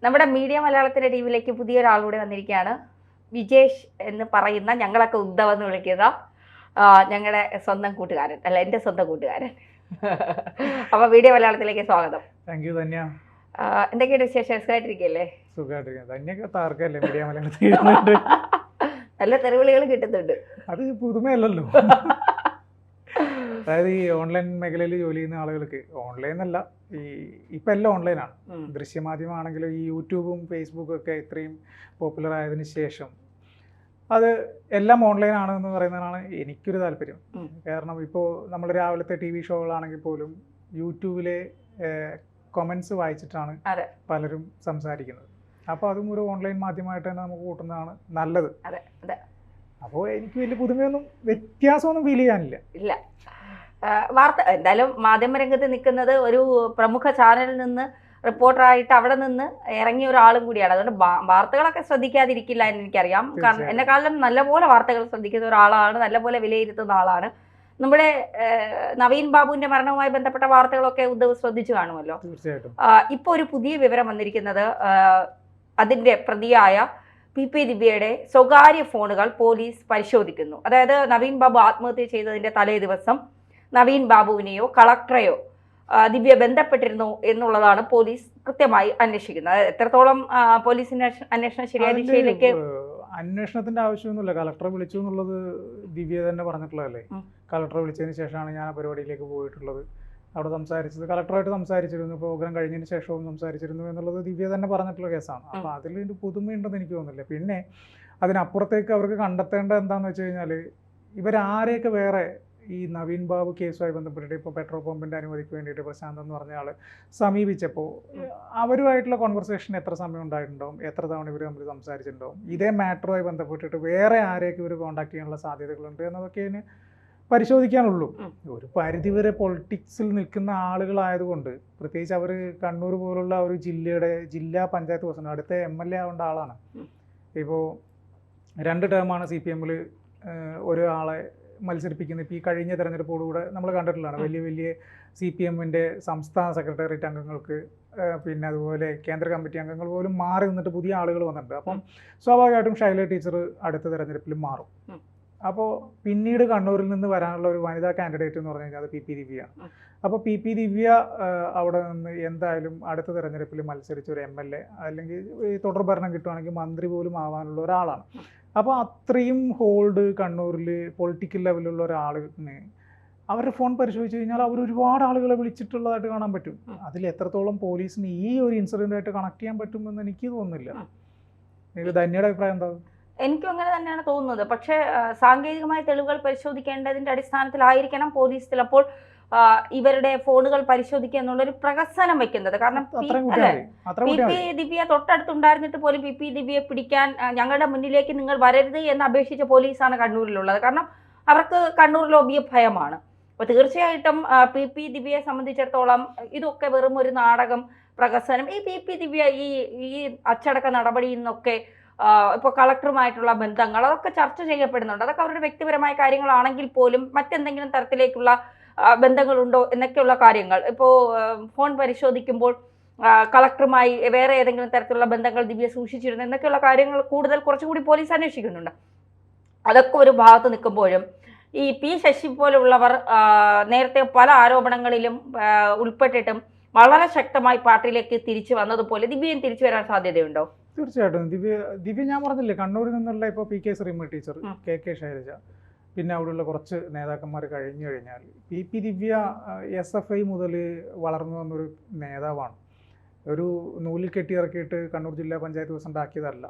നമ്മുടെ മീഡിയ മലയാളത്തിന്റെ ടീമിലേക്ക് പുതിയൊരാളൂടെ വന്നിരിക്കുകയാണ്. വിജേഷ് എന്ന് പറയുന്ന ഞങ്ങളൊക്കെ ഉദ്ധവ് എന്ന് വിളിക്കുക ഞങ്ങളുടെ സ്വന്തം കൂട്ടുകാരൻ, അല്ല എൻ്റെ സ്വന്തം കൂട്ടുകാരൻ. അപ്പൊ മീഡിയ മലയാളത്തിലേക്ക് സ്വാഗതം. Thank you Dhanya. എന്തൊക്കെയാണ് വിശേഷം? സുഖമായിട്ടിരിക്കല്ലേ? നല്ല തെരുവിളികൾ കിട്ടുന്നുണ്ട്. അത് പുതുമയല്ലല്ലോ. അതായത് ഈ ഓൺലൈൻ മേഖലയിൽ ജോലി ചെയ്യുന്ന ആളുകൾക്ക് ഓൺലൈൻ അല്ല, ഇപ്പം എല്ലാം ഓൺലൈനാണ്. ദൃശ്യമാധ്യമമാണെങ്കിലും ഈ യൂട്യൂബും ഫേസ്ബുക്കും ഒക്കെ ഇത്രയും പോപ്പുലർ ആയതിനു ശേഷം അത് എല്ലാം ഓൺലൈനാണ് എന്ന് പറയുന്നതാണ് എനിക്കൊരു താല്പര്യം. കാരണം ഇപ്പോൾ നമ്മൾ രാവിലത്തെ TV ഷോകളാണെങ്കിൽ പോലും യൂട്യൂബിലെ കമൻസ് വായിച്ചിട്ടാണ് പലരും സംസാരിക്കുന്നത്. അപ്പോൾ അതും ഒരു ഓൺലൈൻ മാധ്യമമായിട്ട് തന്നെ നമുക്ക് കൂട്ടുന്നതാണ് നല്ലത്. അപ്പോൾ എനിക്ക് വലിയ പുതുമയൊന്നും വ്യത്യാസമൊന്നും ഫീൽ ചെയ്യാനില്ല. ഇല്ല, വാർത്ത എന്തായാലും മാധ്യമരംഗത്ത് നിൽക്കുന്നത് ഒരു പ്രമുഖ ചാനലിൽ നിന്ന് റിപ്പോർട്ടറായിട്ട് അവിടെ നിന്ന് ഇറങ്ങിയ ഒരാളും കൂടിയാണ്. അതുകൊണ്ട് വാർത്തകളൊക്കെ ശ്രദ്ധിക്കാതിരിക്കില്ല എന്ന് എനിക്കറിയാം. കാരണം എന്നെക്കാളും നല്ലപോലെ വാർത്തകൾ ശ്രദ്ധിക്കുന്ന ഒരാളാണ്, നല്ലപോലെ വിലയിരുത്തുന്ന ആളാണ്. നമ്മുടെ നവീൻ ബാബുവിന്റെ മരണവുമായി ബന്ധപ്പെട്ട വാർത്തകളൊക്കെ ഉദ്ധവ് ശ്രദ്ധിച്ചു കാണുമല്ലോ. ഇപ്പോൾ ഒരു പുതിയ വിവരം വന്നിരിക്കുന്നത്, അതിന്റെ പ്രതിയായ PP ദിവ്യയുടെ സ്വകാര്യ ഫോണുകൾ പോലീസ് പരിശോധിക്കുന്നു. അതായത് നവീൻ ബാബു ആത്മഹത്യ ചെയ്തതിന്റെ തലേ ദിവസം നവീൻ ബാബുവിനെയോ കളക്ടറെയോ ദിവ്യ ബന്ധപ്പെട്ടിരുന്നു എന്നുള്ളതാണ് പോലീസ് കൃത്യമായി അന്വേഷിക്കുന്നത്. എത്രത്തോളം പോലീസിന്റെ അന്വേഷണം ശരിയായ ദിശയിലേക്ക്? അന്വേഷണത്തിന്റെ ആവശ്യമൊന്നുമില്ല. കളക്ടറെ വിളിച്ചു എന്നുള്ളത് ദിവ്യ തന്നെ പറഞ്ഞിട്ടുള്ളതല്ലേ. കളക്ടറെ വിളിച്ചതിന് ശേഷമാണ് ഞാൻ ആ പരിപാടിയിലേക്ക് പോയിട്ടുള്ളത്. അവിടെ സംസാരിച്ചത് കളക്ടറായിട്ട് സംസാരിച്ചിരുന്നു, പ്രോഗ്രാം കഴിഞ്ഞതിന് ശേഷവും സംസാരിച്ചിരുന്നു എന്നുള്ളത് ദിവ്യ തന്നെ പറഞ്ഞിട്ടുള്ള കേസാണ്. അപ്പോൾ അതിൽ പുതുമയുണ്ടെന്ന് എനിക്ക് തോന്നുന്നില്ല. പിന്നെ അതിനപ്പുറത്തേക്ക് അവർക്ക് കണ്ടെത്തേണ്ടത് എന്താണെന്ന് വെച്ച് കഴിഞ്ഞാൽ, ഇവരാരെയൊക്കെ വേറെ ഈ നവീൻ ബാബു കേസുമായി ബന്ധപ്പെട്ടിട്ട് ഇപ്പോൾ പെട്രോൾ പമ്പിൻ്റെ അനുമതിക്ക് വേണ്ടിയിട്ട് പ്രശാന്ത് എന്ന് പറഞ്ഞ ആൾ സമീപിച്ചപ്പോൾ അവരുമായിട്ടുള്ള കോൺവെർസേഷൻ എത്ര സമയം ഉണ്ടായിട്ടുണ്ടാവും, എത്ര തവണ ഇവർ തമ്മിൽ സംസാരിച്ചിട്ടുണ്ടാവും, ഇതേ മാറ്ററുമായി ബന്ധപ്പെട്ടിട്ട് വേറെ ആരെയൊക്കെ ഇവർ കോൺടാക്ട് ചെയ്യാനുള്ള സാധ്യതകളുണ്ട് എന്നതൊക്കെ അതിന് പരിശോധിക്കാനുള്ളൂ. ഒരു പരിധിവരെ പൊളിറ്റിക്സിൽ നിൽക്കുന്ന ആളുകളായതുകൊണ്ട്, പ്രത്യേകിച്ച് അവർ കണ്ണൂർ പോലുള്ള ഒരു ജില്ലാ പഞ്ചായത്ത് പ്രസിഡന്റ്, അടുത്ത MLA ആവേണ്ട ആളാണ്. ഇപ്പോൾ 2 ടേമാണ് CPM-ൽ ഒരാളെ മത്സരിപ്പിക്കുന്നത്. ഇപ്പോൾ ഈ കഴിഞ്ഞ തെരഞ്ഞെടുപ്പോടുകൂടെ നമ്മൾ കണ്ടിട്ടുള്ളതാണ്. വലിയ CPM-ൻ്റെ സംസ്ഥാന സെക്രട്ടേറിയറ്റ് അംഗങ്ങൾക്ക്, പിന്നെ അതുപോലെ കേന്ദ്ര കമ്മിറ്റി അംഗങ്ങൾ പോലും മാറി നിന്നിട്ട് പുതിയ ആളുകൾ വന്നിട്ടുണ്ട്. അപ്പം സ്വാഭാവികമായിട്ടും ഷൈല ടീച്ചർ അടുത്ത തെരഞ്ഞെടുപ്പിൽ മാറും. അപ്പോൾ പിന്നീട് കണ്ണൂരിൽ നിന്ന് വരാനുള്ള ഒരു വനിതാ കാൻഡിഡേറ്റ് എന്ന് പറഞ്ഞു കഴിഞ്ഞാൽ അത് PP ദിവ്യയാണ്. അപ്പോൾ PP ദിവ്യ അവിടെ നിന്ന് എന്തായാലും അടുത്ത തെരഞ്ഞെടുപ്പിൽ മത്സരിച്ച ഒരു MLA അല്ലെങ്കിൽ ഈ തുടർ ഭരണം കിട്ടുവാണെങ്കിൽ മന്ത്രി പോലും ആവാനുള്ള ഒരാളാണ്. അപ്പോൾ അത്രയും ഹോൾഡ് കണ്ണൂരിൽ പൊളിറ്റിക്കൽ ലെവലിലുള്ള ഒരാളിന് അവരുടെ ഫോൺ പരിശോധിച്ച് കഴിഞ്ഞാൽ അവർ ഒരുപാട് ആളുകളെ വിളിച്ചിട്ടുള്ളതായിട്ട് കാണാൻ പറ്റും. അതിൽ എത്രത്തോളം പോലീസിന് ഈ ഒരു ഇൻസിഡൻ്റായിട്ട് കണക്ട് ചെയ്യാൻ പറ്റുമെന്ന് എനിക്ക് തോന്നുന്നില്ല. നിങ്ങൾക്ക് ധന്യയുടെ അഭിപ്രായം എന്താ? എനിക്കും അങ്ങനെ തന്നെയാണ് തോന്നുന്നത്. പക്ഷേ സാങ്കേതികമായ തെളിവുകൾ പരിശോധിക്കേണ്ടതിന്റെ അടിസ്ഥാനത്തിലായിരിക്കണം പോലീസ് ചിലപ്പോൾ ഇവരുടെ ഫോണുകൾ പരിശോധിക്കുക എന്നുള്ളൊരു പ്രഹസനം വെക്കുന്നത്. കാരണം PP ദിവ്യ തൊട്ടടുത്തുണ്ടായിരുന്നിട്ട് പോലും PP ദിവ്യയെ പിടിക്കാൻ ഞങ്ങളുടെ മുന്നിലേക്ക് നിങ്ങൾ വരരുത് എന്ന് അപേക്ഷിച്ച പോലീസാണ് കണ്ണൂരിലുള്ളത്. കാരണം അവർക്ക് കണ്ണൂർ ലോബിയെ ഭയമാണ്. അപ്പോൾ തീർച്ചയായിട്ടും PP ദിവ്യയെ സംബന്ധിച്ചിടത്തോളം ഇതൊക്കെ വെറും ഒരു നാടകം, പ്രഹസനം. ഈ PP ദിവ്യ ഈ അച്ചടക്ക നടപടിയിൽ നിന്നൊക്കെ ഇപ്പോൾ കളക്ടറുമായിട്ടുള്ള ബന്ധങ്ങൾ അതൊക്കെ ചർച്ച ചെയ്യപ്പെടുന്നുണ്ട്. അതൊക്കെ അവരുടെ വ്യക്തിപരമായ കാര്യങ്ങളാണെങ്കിൽ പോലും മറ്റെന്തെങ്കിലും തരത്തിലേക്കുള്ള ബന്ധങ്ങളുണ്ടോ എന്നൊക്കെയുള്ള കാര്യങ്ങൾ ഇപ്പോൾ ഫോൺ പരിശോധിക്കുമ്പോൾ കളക്ടറുമായി വേറെ ഏതെങ്കിലും തരത്തിലുള്ള ബന്ധങ്ങൾ ദിവ്യ സൂക്ഷിച്ചിരുന്നു എന്നൊക്കെയുള്ള കാര്യങ്ങൾ കുറച്ചുകൂടി പോലീസ് അന്വേഷിക്കുന്നുണ്ട്. അതൊക്കെ ഒരു ഭാഗത്ത് നിൽക്കുമ്പോഴും ഈ P ശശി പോലുള്ളവർ നേരത്തെ പല ആരോപണങ്ങളിലും ഉൾപ്പെട്ടിട്ടും വളരെ ശക്തമായി പാർട്ടിയിലേക്ക് തിരിച്ചു വന്നതുപോലെ ദിവ്യയും തിരിച്ചു വരാൻ സാധ്യതയുണ്ടോ? തീർച്ചയായിട്ടും. ദിവ്യ ഞാൻ പറഞ്ഞില്ലേ, കണ്ണൂരിൽ നിന്നുള്ള ഇപ്പോൾ PK Shrimati teacher, KK Shailaja, പിന്നെ അവിടെയുള്ള കുറച്ച് നേതാക്കന്മാർ കഴിഞ്ഞു കഴിഞ്ഞാൽ PP ദിവ്യ SFI മുതൽ വളർന്നു വന്നൊരു നേതാവാണ്. ഒരു നൂലിൽ കെട്ടിയിറക്കിയിട്ട് കണ്ണൂർ ജില്ലാ പഞ്ചായത്ത് പ്രസിഡന്റ് ആക്കിയതല്ല.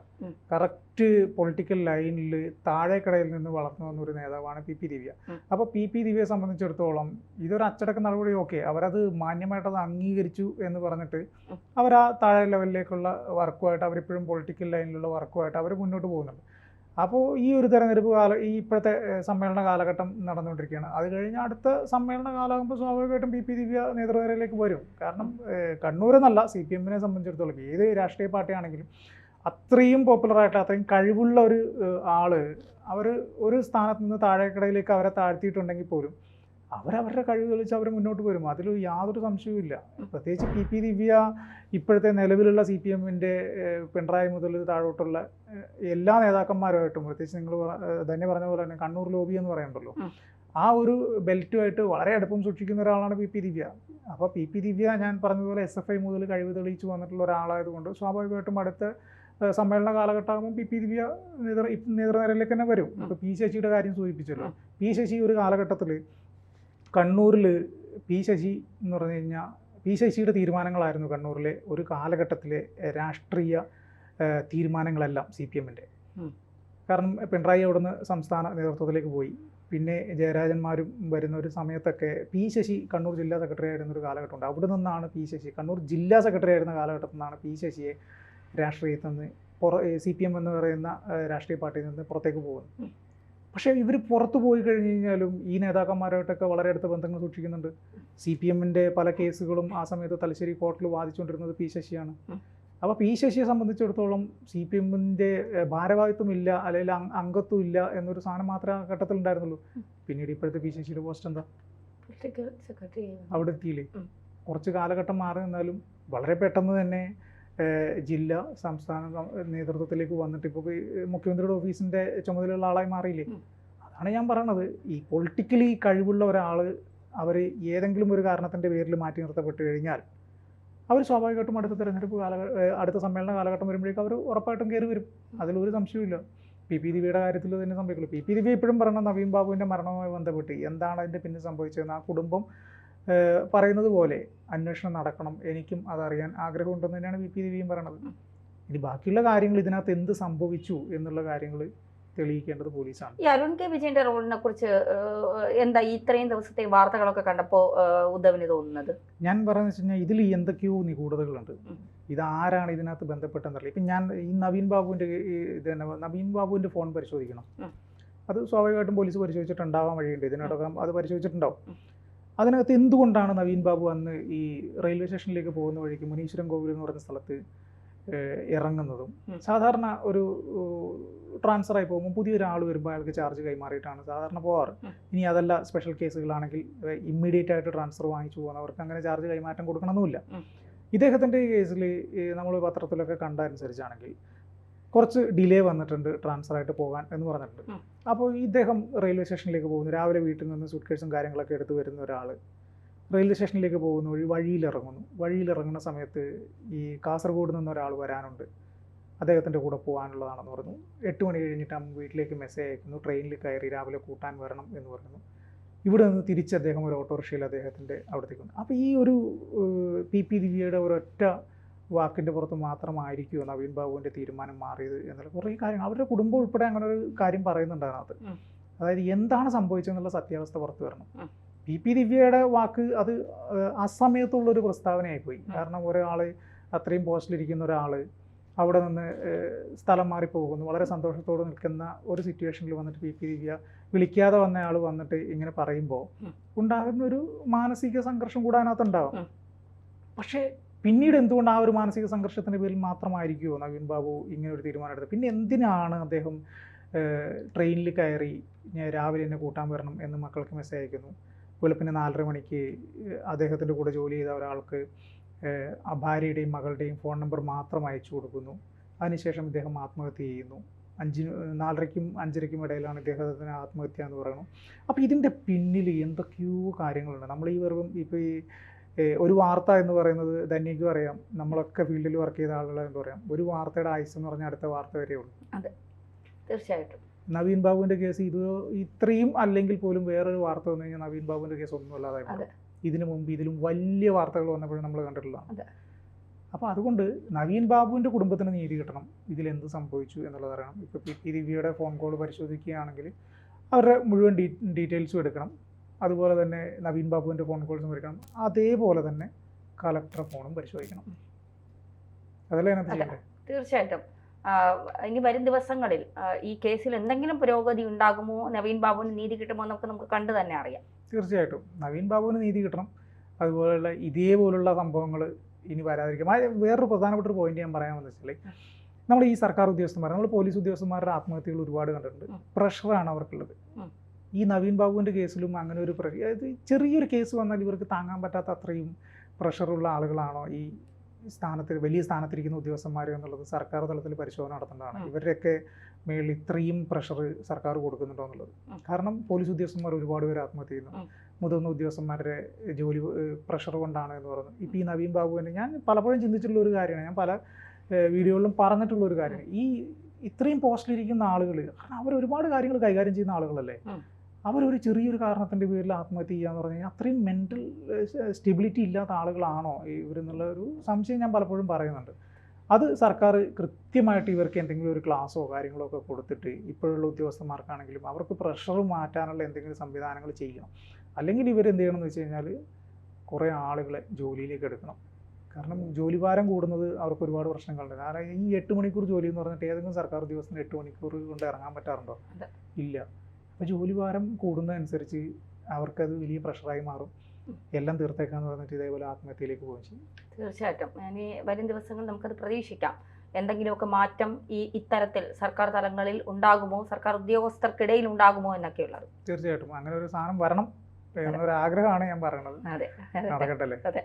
കറക്റ്റ് പൊളിറ്റിക്കൽ ലൈനിൽ താഴേക്കടയിൽ നിന്ന് വളർന്നു വന്ന ഒരു നേതാവാണ് PP ദിവ്യ. അപ്പോൾ PP ദിവ്യയെ സംബന്ധിച്ചിടത്തോളം ഇതൊരു അച്ചടക്ക നടപടി, ഓക്കെ, അവരത് മാന്യമായിട്ടത് അംഗീകരിച്ചു എന്ന് പറഞ്ഞിട്ട് അവർ ആ താഴെ ലെവലിലേക്കുള്ള വർക്കുമായിട്ട്, അവരിപ്പോഴും പൊളിറ്റിക്കൽ ലൈനിലുള്ള വർക്കുമായിട്ട് അവർ മുന്നോട്ട് പോകുന്നുണ്ട്. അപ്പോൾ ഈ ഒരു തെരഞ്ഞെടുപ്പ് ഈ ഇപ്പോഴത്തെ സമ്മേളന കാലഘട്ടം നടന്നുകൊണ്ടിരിക്കുകയാണ്. അത് കഴിഞ്ഞ് അടുത്ത സമ്മേളന കാലമാകുമ്പോൾ സ്വാഭാവികമായിട്ടും PP ദിവ്യ നേതൃനിരയിലേക്ക് വരും. കാരണം കണ്ണൂരെന്നല്ല, CPM-നെ സംബന്ധിച്ചിടത്തോളം ഏത് രാഷ്ട്രീയ പാർട്ടിയാണെങ്കിലും അത്രയും പോപ്പുലറായിട്ട് അത്രയും കഴിവുള്ള ഒരു ആള് അവർ ഒരു സ്ഥാനത്ത് നിന്ന് താഴേക്കടയിലേക്ക് അവരെ താഴ്ത്തിയിട്ടുണ്ടെങ്കിൽ പോലും അവരവരുടെ കഴിവ് തെളിച്ച് അവർ മുന്നോട്ട് വരും, അതിൽ യാതൊരു സംശയവും ഇല്ല. പ്രത്യേകിച്ച് പി ദിവ്യ ഇപ്പോഴത്തെ നിലവിലുള്ള CPM-ന്റെ പിണറായി മുതൽ താഴോട്ടുള്ള എല്ലാ നേതാക്കന്മാരുമായിട്ടും, പ്രത്യേകിച്ച് നിങ്ങൾ തന്നെ പറഞ്ഞ പോലെ തന്നെ കണ്ണൂർ ലോബി എന്ന് പറയുന്നുണ്ടല്ലോ, ആ ഒരു ബെൽറ്റുമായിട്ട് വളരെ അടുപ്പം സൂക്ഷിക്കുന്ന ഒരാളാണ് പി ദിവ്യ. അപ്പോൾ പി ദിവ്യ ഞാൻ പറഞ്ഞതുപോലെ SFI മുതൽ കഴിവ് തെളിയിച്ച് വന്നിട്ടുള്ള ഒരാളായതുകൊണ്ട് സ്വാഭാവികമായിട്ടും അടുത്ത സമ്മേളന കാലഘട്ടമാകുമ്പോൾ പി ദിവ്യ നേതൃനിരയിലേക്ക് തന്നെ വരും. ഇപ്പോൾ പി ശശിയുടെ കാര്യം സൂചിപ്പിച്ചല്ലോ. പി ശശി ഒരു കാലഘട്ടത്തിൽ കണ്ണൂരിൽ പി ശശി എന്ന് പറഞ്ഞു കഴിഞ്ഞാൽ പി ശശിയുടെ തീരുമാനങ്ങളായിരുന്നു കണ്ണൂരിലെ ഒരു കാലഘട്ടത്തിലെ രാഷ്ട്രീയ തീരുമാനങ്ങളെല്ലാം CPM-ന്റെ. കാരണം പിണറായി അവിടുന്ന് സംസ്ഥാന നേതൃത്വത്തിലേക്ക് പോയി. പിന്നെ ജയരാജന്മാരും വരുന്ന ഒരു സമയത്തൊക്കെ പി ശശി കണ്ണൂർ ജില്ലാ സെക്രട്ടറി ആയിരുന്ന ഒരു കാലഘട്ടമുണ്ട്. അവിടെ നിന്നാണ് പി ശശി കണ്ണൂർ ജില്ലാ സെക്രട്ടറി ആയിരുന്ന കാലഘട്ടത്തിൽ നിന്നാണ് പി ശശിയെ രാഷ്ട്രീയത്തിൽ നിന്ന് CPM എന്ന് പറയുന്ന രാഷ്ട്രീയ പാർട്ടിയിൽ നിന്ന് പുറത്തേക്ക് പോകുന്നത്. പക്ഷേ ഇവർ പുറത്തു പോയി കഴിഞ്ഞ് കഴിഞ്ഞാലും ഈ നേതാക്കന്മാരായിട്ടൊക്കെ വളരെ അടുത്ത ബന്ധങ്ങൾ സൂക്ഷിക്കുന്നുണ്ട്. CPM-ന്റെ പല കേസുകളും ആ സമയത്ത് തലശ്ശേരി കോർട്ടിൽ വാദിച്ചുകൊണ്ടിരുന്നത് പി ശശിയാണ്. അപ്പോൾ പി ശശിയെ സംബന്ധിച്ചിടത്തോളം CPM-ന്റെ ഭാരവാഹിത്വം ഇല്ല, അല്ലെങ്കിൽ അംഗത്വം ഇല്ല എന്നൊരു സാധനം മാത്രമേ ആ ഘട്ടത്തിൽ ഉണ്ടായിരുന്നുള്ളൂ. പിന്നീട് ഇപ്പോഴത്തെ പി ശശിയുടെ പോസ്റ്റ് എന്താ? അവിടെ എത്തിയില്ലേ? കുറച്ച് കാലഘട്ടം മാറി നിന്നാലും വളരെ പെട്ടെന്ന് തന്നെ ജില്ലാ സംസ്ഥാന നേതൃത്വത്തിലേക്ക് വന്നിട്ട് ഇപ്പോൾ മുഖ്യമന്ത്രിയുടെ ഓഫീസിൻ്റെ ചുമതലയുള്ള ആളായി മാറിയില്ലേ? അതാണ് ഞാൻ പറയണത്. ഈ പൊളിറ്റിക്കലി കഴിവുള്ള ഒരാൾ അവർ ഏതെങ്കിലും ഒരു കാരണത്തിൻ്റെ പേരിൽ മാറ്റി നിർത്തപ്പെട്ട് കഴിഞ്ഞാൽ അവർ സ്വാഭാവികമായിട്ടും അടുത്ത തെരഞ്ഞെടുപ്പ് അടുത്ത സമ്മേളന കാലഘട്ടം വരുമ്പോഴേക്കും അവർ ഉറപ്പായിട്ടും കയറി വരും. അതിലൊരു സംശയമില്ല. പി ദിവ്യയുടെ കാര്യത്തിൽ തന്നെ സംഭവിക്കുള്ളൂ. പി ദിവ്യ ഇപ്പോഴും പറയണ നവീൻ ബാബുവിൻ്റെ മരണവുമായി ബന്ധപ്പെട്ട് എന്താണ് അതിൻ്റെ പിന്നെ സംഭവിച്ചതെന്ന് ആ കുടുംബം പറയുന്നത് പോലെ അന്വേഷണം നടക്കണം, എനിക്കും അതറിയാൻ ആഗ്രഹമുണ്ടെന്ന് തന്നെയാണ് പി ദിവ്യയും പറയണത്. ഇനി ബാക്കിയുള്ള കാര്യങ്ങൾ ഇതിനകത്ത് എന്ത് സംഭവിച്ചു എന്നുള്ള കാര്യങ്ങൾ തെളിയിക്കേണ്ടത് പോലീസാണ്. ഈ അരുൺ കെ വിജയന്റെ റോളിനെ കുറിച്ച് എന്താ ഇത്രയും ദിവസത്തെ വാർത്തകളൊക്കെ കണ്ടപ്പോൾ ഉദ്ധവിന് തോന്നുന്നത്? ഞാൻ പറയുന്നത് വെച്ച് കഴിഞ്ഞാൽ ഇതിൽ എന്തൊക്കെയോ നിഗൂഢതകളുണ്ട്. ഇതാരാണ് ഇതിനകത്ത് ബന്ധപ്പെട്ടെന്നറിയില്ല. ഇപ്പം ഞാൻ ഈ നവീൻ ബാബുവിൻ്റെ ഫോൺ പരിശോധിക്കണം. അത് സ്വാഭാവികമായിട്ടും പോലീസ് പരിശോധിച്ചിട്ടുണ്ടാവാൻ വഴിയുണ്ട്. ഇതിനോടൊക്കെ അത് പരിശോധിച്ചിട്ടുണ്ടാവും. അതിനകത്ത് എന്തുകൊണ്ടാണ് നവീൻ ബാബു അന്ന് ഈ റെയിൽവേ സ്റ്റേഷനിലേക്ക് പോകുന്ന വഴിക്ക് മുനീശ്വരം കോവിൽ എന്ന് പറയുന്ന സ്ഥലത്ത് ഇറങ്ങുന്നതും? സാധാരണ ഒരു ട്രാൻസ്ഫറായി പോകുമ്പോൾ പുതിയൊരാൾ വരുമ്പോൾ അയാൾക്ക് ചാർജ് കൈമാറിയിട്ടാണ് സാധാരണ പോകാറ്. ഇനി അതല്ല സ്പെഷ്യൽ കേസുകളാണെങ്കിൽ ഇമ്മീഡിയറ്റ് ആയിട്ട് ട്രാൻസ്ഫർ വാങ്ങിച്ചു പോകുന്നവർക്ക് അങ്ങനെ ചാർജ് കൈമാറ്റം കൊടുക്കണമെന്നില്ല. ഇദ്ദേഹത്തിൻ്റെ കേസിൽ നമ്മൾ പത്രത്തിലൊക്കെ കണ്ട അനുസരിച്ചാണെങ്കിൽ കുറച്ച് ഡിലേ വന്നിട്ടുണ്ട് ട്രാൻസ്ഫറായിട്ട് പോകാൻ എന്ന് പറഞ്ഞിട്ടുണ്ട്. അപ്പോൾ ഇദ്ദേഹം റെയിൽവേ സ്റ്റേഷനിലേക്ക് പോകുന്നു. രാവിലെ വീട്ടിൽ നിന്ന് സൂട്ട്കേസും കാര്യങ്ങളൊക്കെ എടുത്ത് വരുന്ന ഒരാൾ റെയിൽവേ സ്റ്റേഷനിലേക്ക് പോകുന്ന വഴി വഴിയിലിറങ്ങുന്ന സമയത്ത് ഈ കാസർഗോഡ് നിന്ന് ഒരാൾ വരാനുണ്ട്, അദ്ദേഹത്തിൻ്റെ കൂടെ പോകാനുള്ളതാണെന്ന് പറഞ്ഞു. 8 മണി കഴിഞ്ഞിട്ട് വീട്ടിലേക്ക് മെസ്സേജ് അയക്കുന്നു, ട്രെയിനിൽ കയറി രാവിലെ കൂട്ടാൻ വരണം എന്ന് പറയുന്നു. ഇവിടെ നിന്ന് തിരിച്ച് അദ്ദേഹം ഒരു ഓട്ടോറിക്ഷയിൽ അദ്ദേഹത്തിൻ്റെ അവിടത്തേക്ക് വന്നു. അപ്പോൾ ഈ ഒരു പി ദിവ്യയുടെ ഒരൊറ്റ വാക്കിൻ്റെ പുറത്ത് മാത്രമായിരിക്കുമോ നവീൻ ബാബുവിൻ്റെ തീരുമാനം മാറിയത് എന്നുള്ള കുറേ കാര്യങ്ങൾ അവരുടെ കുടുംബം ഉൾപ്പെടെ അങ്ങനെ ഒരു കാര്യം പറയുന്നുണ്ട് അതിനകത്ത്. അതായത് എന്താണ് സംഭവിച്ചതെന്നുള്ള സത്യാവസ്ഥ പുറത്തു വരണം. പി ദിവ്യയുടെ വാക്ക് അത് അസമയത്തുള്ളൊരു പ്രസ്താവനയായിപ്പോയി. കാരണം ഒരാൾ അത്രയും പോസ്റ്റിലിരിക്കുന്ന ഒരാൾ അവിടെ നിന്ന് സ്ഥലം മാറിപ്പോകുന്നു, വളരെ സന്തോഷത്തോടെ നിൽക്കുന്ന ഒരു സിറ്റുവേഷനിൽ വന്നിട്ട് പി ദിവ്യ വിളിക്കാതെ വന്ന ആൾ വന്നിട്ട് ഇങ്ങനെ പറയുമ്പോൾ ഉണ്ടാകുന്നൊരു മാനസിക സംഘർഷം കൂടെ അതിനകത്തുണ്ടാവും. പക്ഷേ പിന്നീട് എന്തുകൊണ്ട് ആ ഒരു മാനസിക സംഘർഷത്തിൻ്റെ പേരിൽ മാത്രമായിരിക്കുമോ നവീൻ ബാബു ഇങ്ങനെ ഒരു തീരുമാനം എടുത്തത്? പിന്നെ എന്തിനാണ് അദ്ദേഹം ട്രെയിനിൽ കയറി രാവിലെ എന്നെ കൂട്ടാൻ വരണം എന്ന് മക്കൾക്ക് മെസ്സേജ് അയക്കുന്നു? വെളുപ്പിന് 4:30 മണിക്ക് അദ്ദേഹത്തിൻ്റെ കൂടെ ജോലി ചെയ്ത ഒരാൾക്ക് ആ ഭാര്യയുടെയും മകളുടെയും ഫോൺ നമ്പർ മാത്രം അയച്ചു കൊടുക്കുന്നു. അതിനുശേഷം ഇദ്ദേഹം ആത്മഹത്യ ചെയ്യുന്നു. 4:30ക്കും 5:30ക്കും ഇടയിലാണ് ഇദ്ദേഹത്തിന് ആത്മഹത്യ എന്ന് പറയുന്നത്. അപ്പോൾ ഇതിൻ്റെ പിന്നിൽ എന്തൊക്കെയോ കാര്യങ്ങളുണ്ട്. നമ്മൾ ഈ വെറും ഇപ്പോൾ ഈ ഒരു വാർത്ത എന്ന് പറയുന്നത് ധന്യക്കും അറിയാം, നമ്മളൊക്കെ ഫീൽഡിൽ വർക്ക് ചെയ്ത ആളുകൾ എന്ന് പറയാം, ഒരു വാർത്തയുടെ ആയുസ് എന്ന് പറഞ്ഞാൽ അടുത്ത വാർത്ത വരെ ഉള്ളൂ. അതെ, തീർച്ചയായിട്ടും. നവീൻ ബാബുവിൻ്റെ കേസ് ഇത്രയും അല്ലെങ്കിൽ പോലും വേറൊരു വാർത്ത വന്നു കഴിഞ്ഞാൽ നവീൻ ബാബുവിൻ്റെ കേസ് ഒന്നും അല്ലാതായി. ഇതിനു മുമ്പ് ഇതിലും വലിയ വാർത്തകൾ വന്നപ്പോഴും നമ്മൾ കണ്ടിട്ടുള്ളതാണ്. അപ്പോൾ അതുകൊണ്ട് നവീൻ ബാബുവിൻ്റെ കുടുംബത്തിന് നീതി കിട്ടണം. ഇതിലെന്ത് സംഭവിച്ചു എന്നുള്ളത് അറിയണം. ഇപ്പോൾ പി ദിവ്യയുടെ ഫോൺ കോൾ പരിശോധിക്കുകയാണെങ്കിൽ അവരുടെ മുഴുവൻ ഡീറ്റെയിൽസും എടുക്കണം. അതുപോലെ തന്നെ നവീൻ ബാബുവിൻ്റെ ഫോൺ കോൾസും എടുക്കണം. അതേപോലെ തന്നെ കളക്ടർ ഫോണും പരിശോധിക്കണം. അതല്ലേ അതിനകത്ത് ചെയ്യേണ്ടത്? തീർച്ചയായിട്ടും. ഇനി വരും ദിവസങ്ങളിൽ ഈ കേസിൽ എന്തെങ്കിലും പുരോഗതി ഉണ്ടാകുമോ, നവീൻ ബാബുവിന് നീതി കിട്ടുമോ എന്നൊക്കെ നമുക്ക് കണ്ടു തന്നെ അറിയാം. തീർച്ചയായിട്ടും നവീൻ ബാബുവിന് നീതി കിട്ടണം. അതുപോലുള്ള ഇതേപോലുള്ള സംഭവങ്ങൾ ഇനി വരാതിരിക്കും. വേറൊരു പ്രധാനപ്പെട്ട ഒരു പോയിന്റ് ഞാൻ പറയാമെന്ന് വെച്ചാൽ, നമ്മൾ ഈ സർക്കാർ ഉദ്യോഗസ്ഥന്മാർ, നമ്മൾ പോലീസ് ഉദ്യോഗസ്ഥന്മാരുടെ ആത്മഹത്യകൾ ഒരുപാട് കണ്ടിട്ടുണ്ട്. പ്രഷറാണ് അവർക്കുള്ളത്. ഈ നവീൻ ബാബുവിൻ്റെ കേസിലും അങ്ങനെ ഒരു അതായത് ചെറിയൊരു കേസ് വന്നാൽ ഇവർക്ക് താങ്ങാൻ പറ്റാത്ത അത്രയും പ്രഷറുള്ള ആളുകളാണോ ഈ സ്ഥാനത്തിൽ വലിയ സ്ഥാനത്തിരിക്കുന്ന ഉദ്യോഗസ്ഥന്മാർ എന്നുള്ളത് സർക്കാർ തലത്തിൽ പരിശോധന നടത്തേണ്ടതാണ്. ഇവരുടെയൊക്കെ മേളിൽ ഇത്രയും പ്രഷർ സർക്കാർ കൊടുക്കുന്നുണ്ടോ എന്നുള്ളത്. കാരണം പോലീസ് ഉദ്യോഗസ്ഥന്മാർ ഒരുപാട് പേര് ആത്മഹത്യ ചെയ്യുന്നു. മുതിർന്ന ഉദ്യോഗസ്ഥന്മാരുടെ ജോലി പ്രഷർ കൊണ്ടാണ് എന്ന് പറയുന്നത്. ഇപ്പോൾ ഈ നവീൻ ബാബുവിനെ ഞാൻ പലപ്പോഴും ചിന്തിച്ചിട്ടുള്ള ഒരു കാര്യമാണ്, ഞാൻ പല വീഡിയോകളിലും പറഞ്ഞിട്ടുള്ള ഒരു കാര്യമാണ്, ഈ ഇത്രയും പോസ്റ്റിലിരിക്കുന്ന ആളുകൾ, കാരണം അവർ ഒരുപാട് കാര്യങ്ങൾ കൈകാര്യം ചെയ്യുന്ന ആളുകളല്ലേ, അവരൊരു ചെറിയൊരു കാരണത്തിൻ്റെ പേരിൽ ആത്മഹത്യ ചെയ്യുക എന്ന് പറഞ്ഞു കഴിഞ്ഞാൽ അത്രയും മെൻ്റൽ സ്റ്റെബിലിറ്റി ഇല്ലാത്ത ആളുകളാണോ ഇവരെന്നുള്ള ഒരു സംശയം ഞാൻ പലപ്പോഴും പറയുന്നുണ്ട്. അത് സർക്കാർ കൃത്യമായിട്ട് ഇവർക്ക് എന്തെങ്കിലും ഒരു ക്ലാസ്സോ കാര്യങ്ങളോ ഒക്കെ കൊടുത്തിട്ട് ഇപ്പോഴുള്ള ഉദ്യോഗസ്ഥന്മാർക്കാണെങ്കിലും അവർക്ക് പ്രഷർ മാറ്റാനുള്ള എന്തെങ്കിലും സംവിധാനങ്ങൾ ചെയ്യണം. അല്ലെങ്കിൽ ഇവരെന്ത് ചെയ്യണമെന്ന് വെച്ച് കഴിഞ്ഞാൽ കുറേ ആളുകളെ ജോലിയിലേക്ക് എടുക്കണം. കാരണം ജോലിഭാരം കൂടുന്നത് അവർക്ക് ഒരുപാട് പ്രശ്നങ്ങളുണ്ട്. കാരണം ഈ 8 മണിക്കൂർ ജോലി എന്ന് പറഞ്ഞിട്ട് ഏതെങ്കിലും സർക്കാർ ഉദ്യോഗസ്ഥന് 8 മണിക്കൂർ കൊണ്ട് ഇറങ്ങാൻ പറ്റാറുണ്ടോ? ഇല്ല. അപ്പോൾ ജോലിഭാരം കൂടുന്നതനുസരിച്ച് അവർക്കത് വലിയ പ്രഷറായി മാറും. എല്ലാം തീർത്തേക്കാന്ന് പറഞ്ഞിട്ട് ഇതേപോലെ ആത്മഹത്യയിലേക്ക് പോകും ചെയ്യും. തീർച്ചയായിട്ടും ഇനി വരും ദിവസങ്ങളിൽ നമുക്കത് പ്രതീക്ഷിക്കാം. എന്തെങ്കിലുമൊക്കെ മാറ്റം ഇത്തരത്തിൽ സർക്കാർ തലങ്ങളിൽ ഉണ്ടാകുമോ, സർക്കാർ ഉദ്യോഗസ്ഥർക്കിടയിൽ ഉണ്ടാകുമോ എന്നൊക്കെയുള്ളത്. തീർച്ചയായിട്ടും അങ്ങനെ ഒരു സാധനം വരണം എന്നൊരു ആഗ്രഹമാണ് ഞാൻ പറയുന്നത്. അതെ, നടക്കട്ടെ അല്ലേ? അതെ.